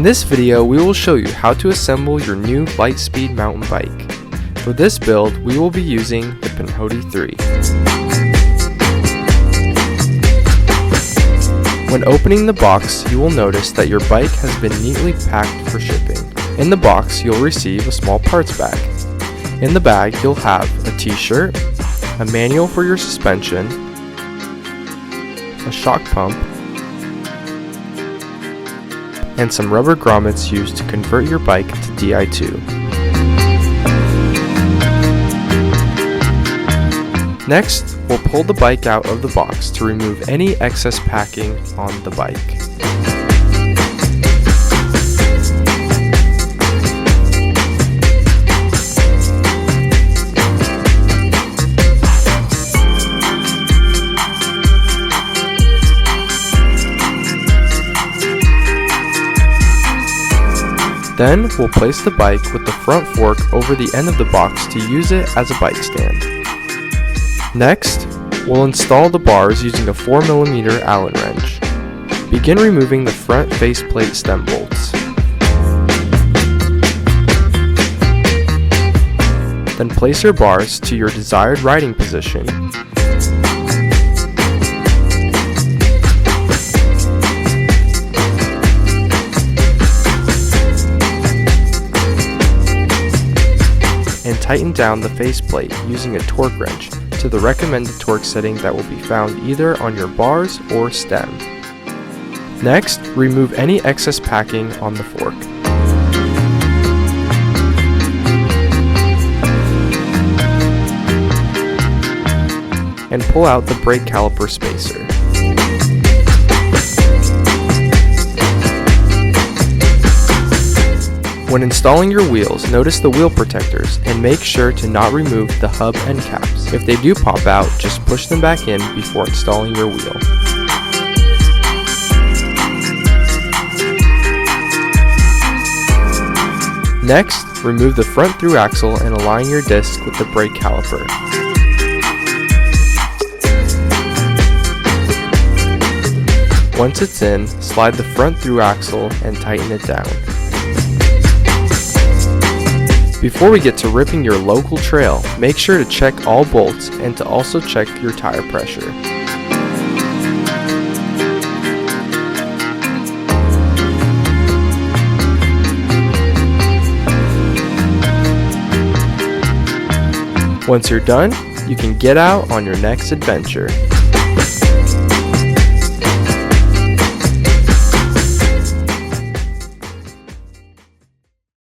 this video, we will show you how to assemble your new Litespeed Mountain Bike. For this build, we will be using the Pinhoti 3. When opening the box, you will notice that your bike has been neatly packed for shipping. In the box, you'll receive a small parts bag. In the bag, you'll have a t-shirt, a manual for your suspension, a shock pump, and some rubber grommets used to convert your bike to Di2. Next, we'll pull the bike out of the box to remove any excess packing on the bike. Then, we'll place the bike with the front fork over the end of the box to use it as a bike stand. Next, we'll install the bars using a 4mm Allen wrench. Begin removing the front faceplate stem bolts. Then place your bars to your desired riding position. And tighten down the faceplate using a torque wrench to the recommended torque setting that will be found either on your bars or stem. Next, remove any excess packing on the fork. And pull out the brake caliper spacer. When installing your wheels, notice the wheel protectors and make sure to not remove the hub end caps. If they do pop out, just push them back in before installing your wheel. Next, remove the front through axle and align your disc with the brake caliper. Once it's in, slide the front through axle and tighten it down. Before we get to ripping your local trail, make sure to check all bolts and to also check your tire pressure. Once you're done, you can get out on your next adventure.